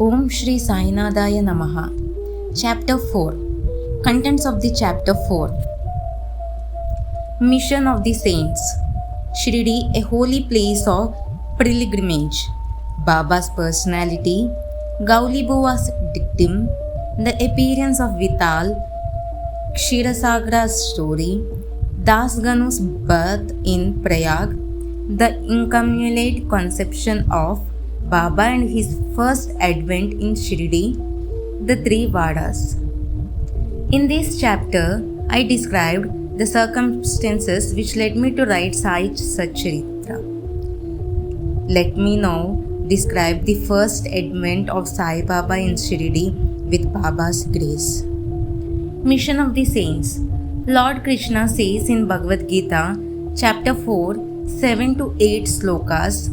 Om Shri Sainadaya Namaha. Chapter 4. Contents of the Chapter 4. Mission of the Saints. Shirdi, a holy place of pilgrimage. Baba's personality. Gauli Buva's dictum. The appearance of Vital. Kshirosagar's story. Das Ganu's birth in Prayag. The incommunicate conception of Baba and his first advent in Shirdi, the three Vadas. In this chapter, I described the circumstances which led me to write Sai Satcharitra. Let me now describe the first advent of Sai Baba in Shirdi with Baba's grace. Mission of the Saints. Lord Krishna says in Bhagavad Gita, chapter 4, 7 to 8 slokas,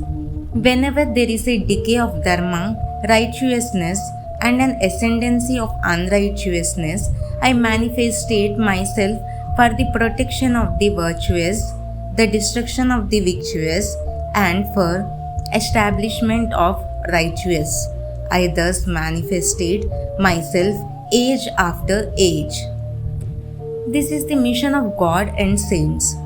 whenever there is a decay of dharma, righteousness, and an ascendancy of unrighteousness, I manifestate myself for the protection of the virtuous, the destruction of the victious, and for establishment of righteous. I thus manifestate myself age after age. This is the mission of God and saints.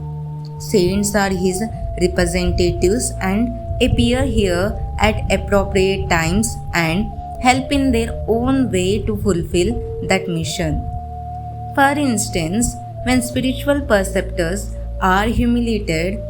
Saints are his representatives and appear here at appropriate times and help in their own way to fulfill that mission. For instance, when spiritual perceptors are humiliated,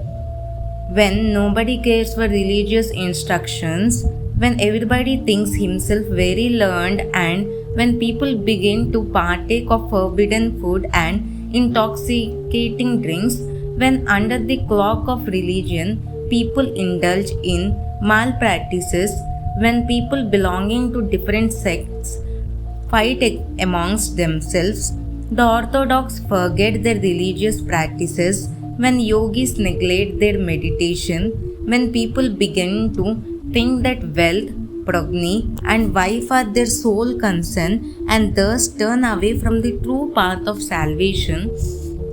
when nobody cares for religious instructions, when everybody thinks himself very learned, and when people begin to partake of forbidden food and intoxicating drinks, when under the cloak of religion people indulge in malpractices, when people belonging to different sects fight amongst themselves, the orthodox forget their religious practices, when yogis neglect their meditation, when people begin to think that wealth, progeny, and wife are their sole concern and thus turn away from the true path of salvation,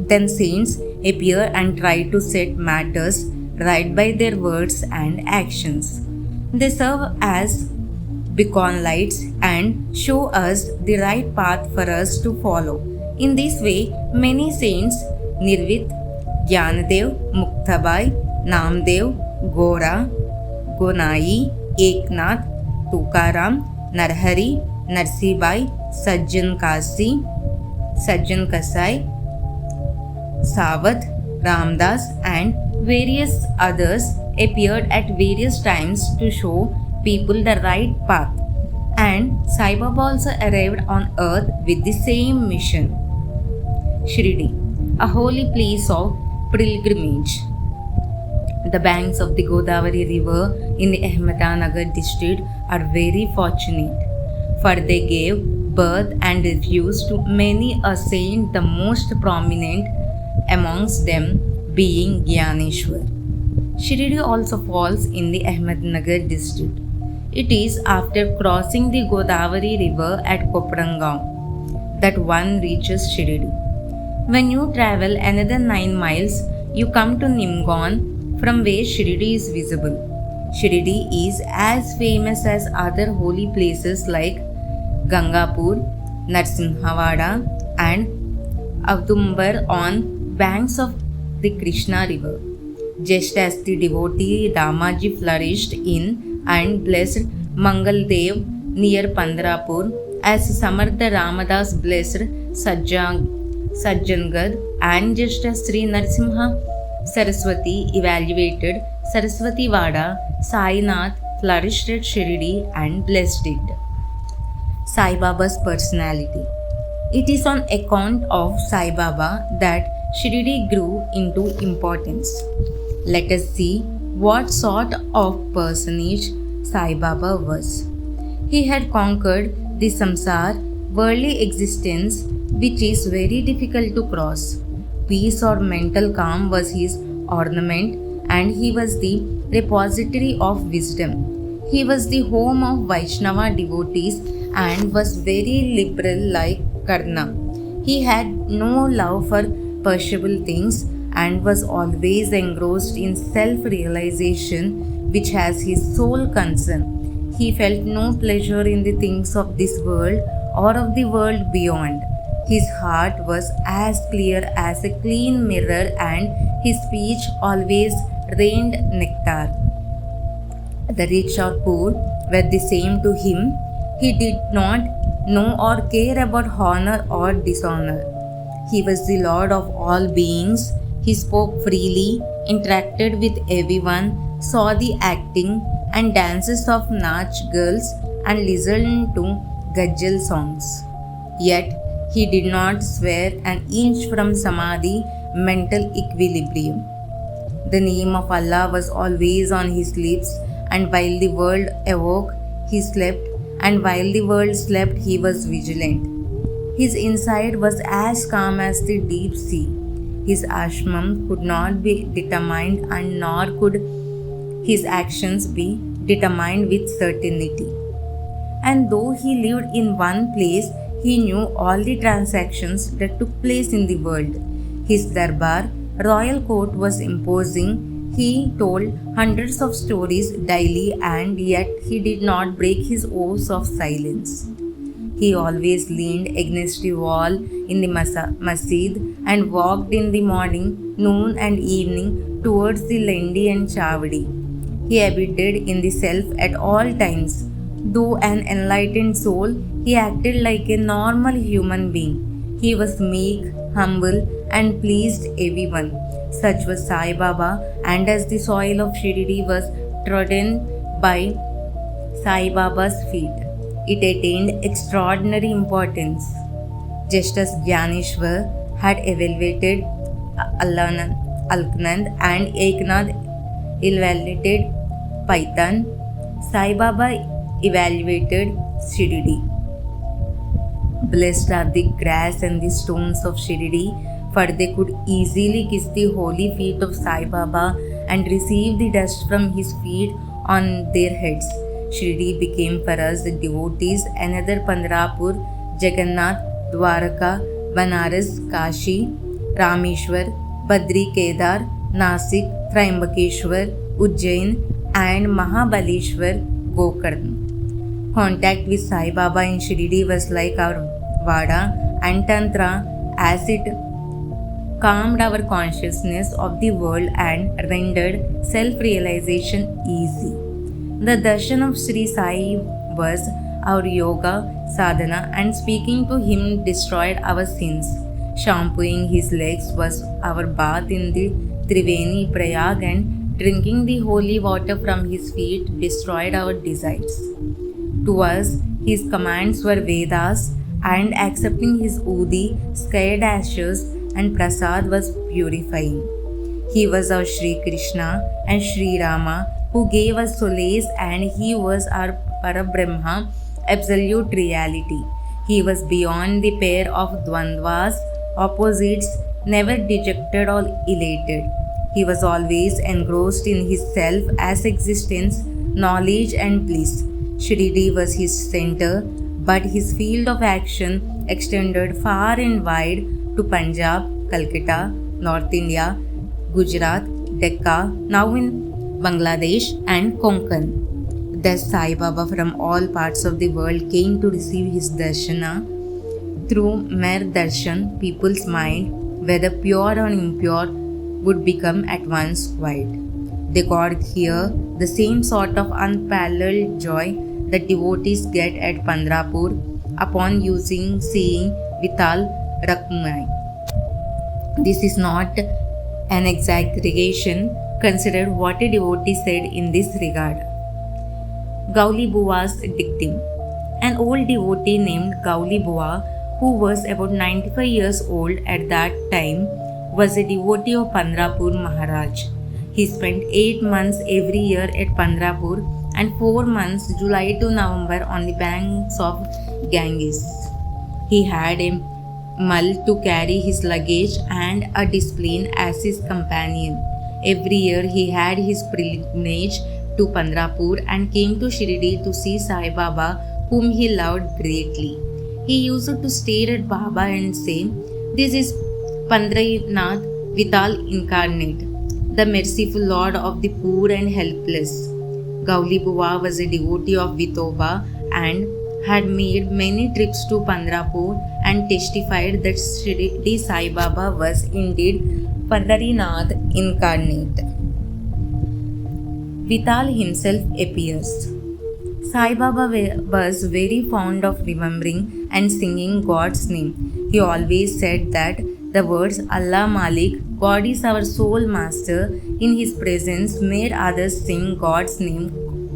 then saints appear and try to set matters right by their words and actions. They serve as beacon lights and show us the right path for us to follow. In this way, many saints, Nirvit, Gyanadev, Muktabai, Namdev, Gora, Gonai, Eknath, Tukaram, Narhari, Narsibai, Sajjan Kasi, Sajjan Kasai, Savath, Ramdas, and various others appeared at various times to show people the right path. And Sai Baba also arrived on earth with the same mission. Shirdi, a holy place of pilgrimage. The banks of the Godavari river in the Ahmednagar district are very fortunate, for they gave birth and refuge to many a saint, the most prominent amongst them being Gyaneshwar. Shirdi also falls in the Ahmednagar district. It is after crossing the Godavari river at Koprangam that one reaches Shirdi. When you travel another 9 miles, you come to Nimgon, from where Shirdi is visible. Shirdi is as famous as other holy places like Gangapur, Narsimhavada, and Avdumbar on banks of the Krishna river. Just as the devotee Damaji flourished in and blessed Mangaldev near Pandrapur, as Samartha Ramadas blessed Sajjangad, and just as Sri Narasimha Saraswati evaluated Saraswati Vada, Sainath flourished at Shirdi and blessed it. Sai Baba's personality. It is on account of Sai Baba that Shirdi grew into importance. Let us see what sort of personage Sai Baba was. He had conquered the samsar, worldly existence, which is very difficult to cross. Peace or mental calm was his ornament, and he was the repository of wisdom. He was the home of Vaishnava devotees and was very liberal like Karna. He had no love for perishable things and was always engrossed in self-realization, which has his sole concern. He felt no pleasure in the things of this world or of the world beyond. His heart was as clear as a clean mirror, and his speech always rained nectar. The rich or poor were the same to him. He did not know or care about honor or dishonor. He was the Lord of all beings. He spoke freely, interacted with everyone, saw the acting and dances of Nach girls, and listened to Gajal songs. Yet, he did not swear an inch from Samadhi, mental equilibrium. The name of Allah was always on his lips, and while the world awoke, he slept, and while the world slept, he was vigilant. His inside was as calm as the deep sea. His ashram could not be determined, and nor could his actions be determined with certainty. And though he lived in one place, he knew all the transactions that took place in the world. His darbar, royal court, was imposing. He told hundreds of stories daily, and yet he did not break his oaths of silence. He always leaned against the wall in the masjid and walked in the morning, noon, and evening towards the Lendi and Chavdi. He abided in the self at all times. Though an enlightened soul, he acted like a normal human being. He was meek, humble, and pleased everyone. Such was Sai Baba, and as the soil of Shirdi was trodden by Sai Baba's feet, it attained extraordinary importance. Just as Gyaneshwar had elevated Alkanand and Eknath elevated Paitan, Sai Baba evaluated Shirdi. Blessed are the grass and the stones of Shirdi, for they could easily kiss the holy feet of Sai Baba and receive the dust from his feet on their heads. Shirdi became for us the devotees another Pandharpur, Jagannath, Dwaraka, Banaras, Kashi, Rameshwar, Badri Kedar, Nasik, Triambakeshwar, Ujjain, and Mahabaleshwar, Gokarna. Contact with Sai Baba in Shirdi was like our Vada and Tantra, as it calmed our consciousness of the world and rendered self-realization easy. The darshan of Sri Sai was our yoga sadhana, and speaking to him destroyed our sins. Shampooing his legs was our bath in the Triveni Prayag, and drinking the holy water from his feet destroyed our desires. To us, his commands were Vedas, and accepting his Udi, scared ashes, and prasad was purifying. He was our Sri Krishna and Sri Rama, who gave us solace, and he was our Parabrahma, absolute reality. He was beyond the pair of Dvandvas, opposites, never dejected or elated. He was always engrossed in his self as existence, knowledge, and bliss. Shirdi was his center, but his field of action extended far and wide to Punjab, Calcutta, North India, Gujarat, Decca, now in Bangladesh, and Konkan. Thus, Sai Baba from all parts of the world came to receive his darshana. Through mere darshan, people's mind, whether pure or impure, would become at once quiet. They got here the same sort of unparalleled joy that devotees get at Pandharpur upon seeing Vital Rakmai. This is not an exaggeration. Consider what a devotee said in this regard. Gauli Buva's dictum. An old devotee named Gauli Buva, who was about 95 years old at that time, was a devotee of Pandharpur Maharaj. He spent 8 months every year at Pandharpur and 4 months, July to November, on the banks of Ganges. He had a mul to carry his luggage and a discipline as his companion. Every year he had his pilgrimage to Pandharpur and came to Shirdi to see Sai Baba, whom he loved greatly. He used to stare at Baba and say, "This is Pandranath Vital incarnate, the merciful Lord of the poor and helpless." Gauli Bua was a devotee of Vithoba and had made many trips to Pandrapur and testified that Shirdi Sai Baba was indeed Pandarinath incarnate. Vital himself appears. Sai Baba was very fond of remembering and singing God's name. He always said that the words Allah Malik, God is our sole master, in his presence made others sing God's name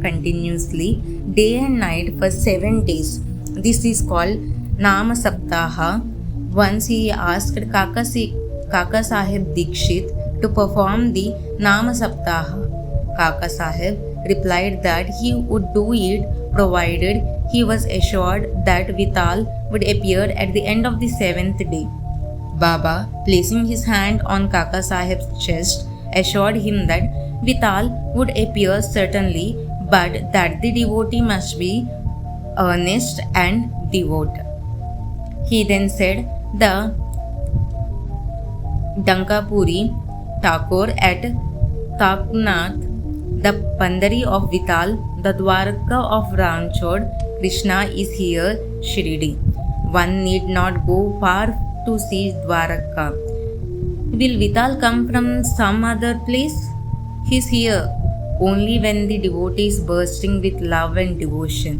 continuously, day and night for 7 days. This is called Nama Saptaha. Once he asked Kaka Sahib Dikshit to perform the Nama Saptaha. Kaka Sahib replied that he would do it provided he was assured that Vital would appear at the end of the 7th day. Baba, placing his hand on Kaka Sahib's chest, assured him that Vital would appear certainly, but that the devotee must be earnest and devout. He then said the Dankapuri Thakur at Taknath, the Pandari of Vital, the Dwarka of Ranchod, Krishna is here, Shirdi. One need not go far to see Dwarka. Will Vital come from some other place? He is here only when the devotee is bursting with love and devotion.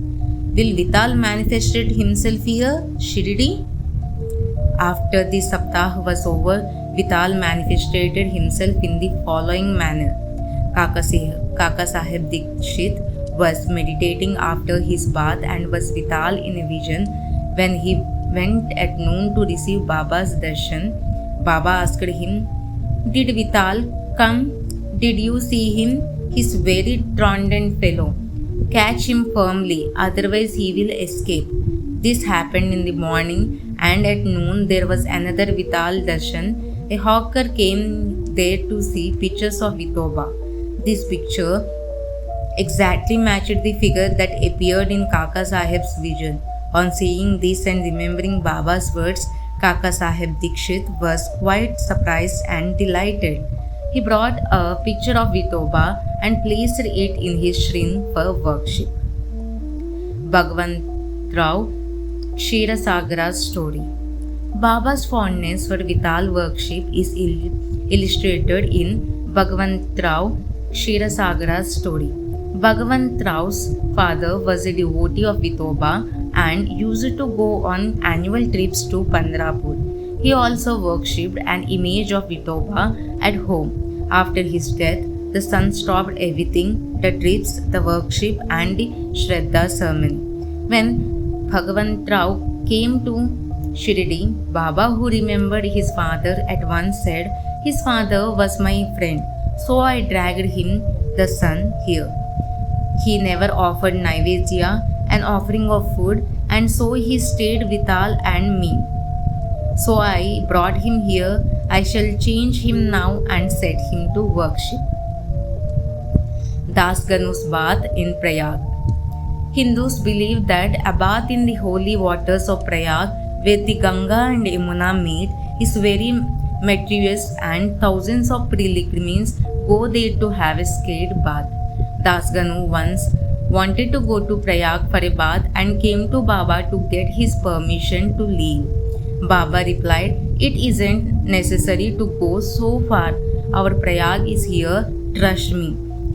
Will Vital manifested himself here, Shirdi? After the Saptah was over, Vital manifested himself in the following manner. Kaka Sahib Dikshit was meditating after his bath and was Vital in a vision. When he went at noon to receive Baba's darshan, Baba asked him, "Did Vital come? Did you see him? He's very truculent fellow. Catch him firmly, otherwise he will escape." This happened in the morning, and at noon there was another Vital darshan. A hawker came there to see pictures of Vithoba. This picture exactly matched the figure that appeared in Kaka Sahib's vision. On seeing this and remembering Baba's words, Kaka Sahib Dikshit was quite surprised and delighted. He brought a picture of Vithoba and placed it in his shrine for worship. Bhagavantrao Ksheerasagara's story. Baba's fondness for Vital worship is illustrated in Bhagavantrao Ksheerasagara's story. Bhagavantrao's father was a devotee of Vithoba and used to go on annual trips to Pandrapur. He also worshipped an image of Vithoba at home. After his death, the son stopped everything, the trips, the worship and the Shraddha ceremony. When Bhagavantrao came to Shirdi, Baba, who remembered his father, at once said, "His father was my friend, so I dragged him, the son, here. He never offered Naivedya, an offering of food, and so he stayed Vital and me. So I brought him here. I shall change him now and set him to worship." Das Ganu's bath in Prayag. Hindus believe that a bath in the holy waters of Prayag, where the Ganga and Yamuna meet, is very meritorious, and thousands of pilgrims go there to have a sacred bath. Das Ganu once wanted to go to Prayag for a bath and came to Baba to get his permission to leave. Baba replied, "It isn't necessary to go so far. Our Prayag is here, trust me."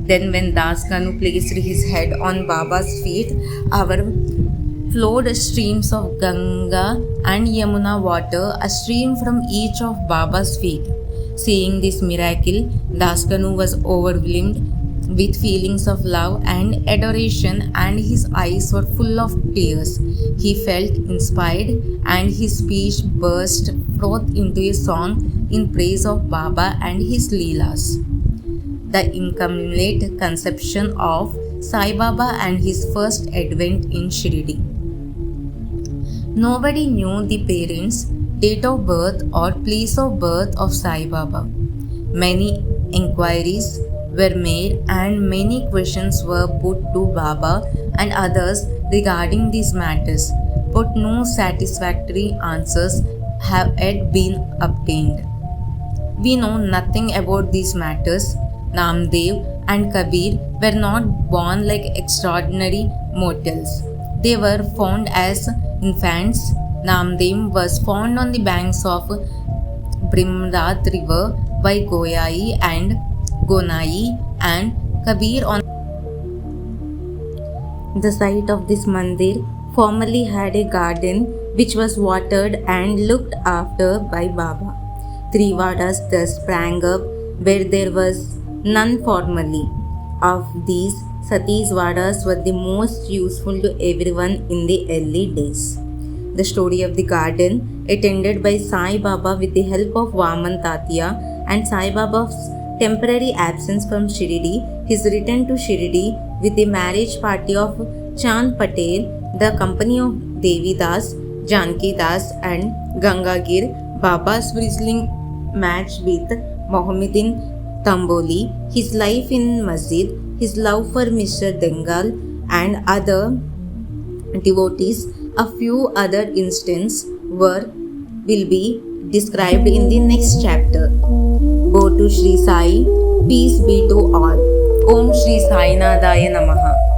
Then when Das Ganu placed his head on Baba's feet, our flowed streams of Ganga and Yamuna water, a stream from each of Baba's feet. Seeing this miracle, Das Ganu was overwhelmed with feelings of love and adoration, and his eyes were full of tears. He felt inspired, and his speech burst forth into a song in praise of Baba and his Leelas. The incomplete conception of Sai Baba and his first advent in Shirdi. Nobody knew the parents, date of birth, or place of birth of Sai Baba. Many inquiries were made and many questions were put to Baba and others regarding these matters, but no satisfactory answers have yet been obtained. We know nothing about these matters. Namdev and Kabir were not born like extraordinary mortals. They were found as infants. Namdev was found on the banks of Brimrath river by Goyai and Gonai, and Kabir on the site of this mandir formerly had a garden which was watered and looked after by Baba. 3 vadas thus sprang up where there was none formerly. Of these, Sati's vadas were the most useful to everyone in the early days. The story of the garden, it ended by Sai Baba with the help of Vaman Tatya and Sai Baba's temporary absence from Shirdi, his return to Shirdi with the marriage party of Chand Patel, the company of Devi Das, Janki Das and Gangagir, Baba's wrestling match with Mohammedan Tamboli, his life in Masjid, his love for Mr. Dengal and other devotees. A few other instances will be described in the next chapter. Go to Sri Sai, peace be to all. Om Sri Sai Nadaya Namaha.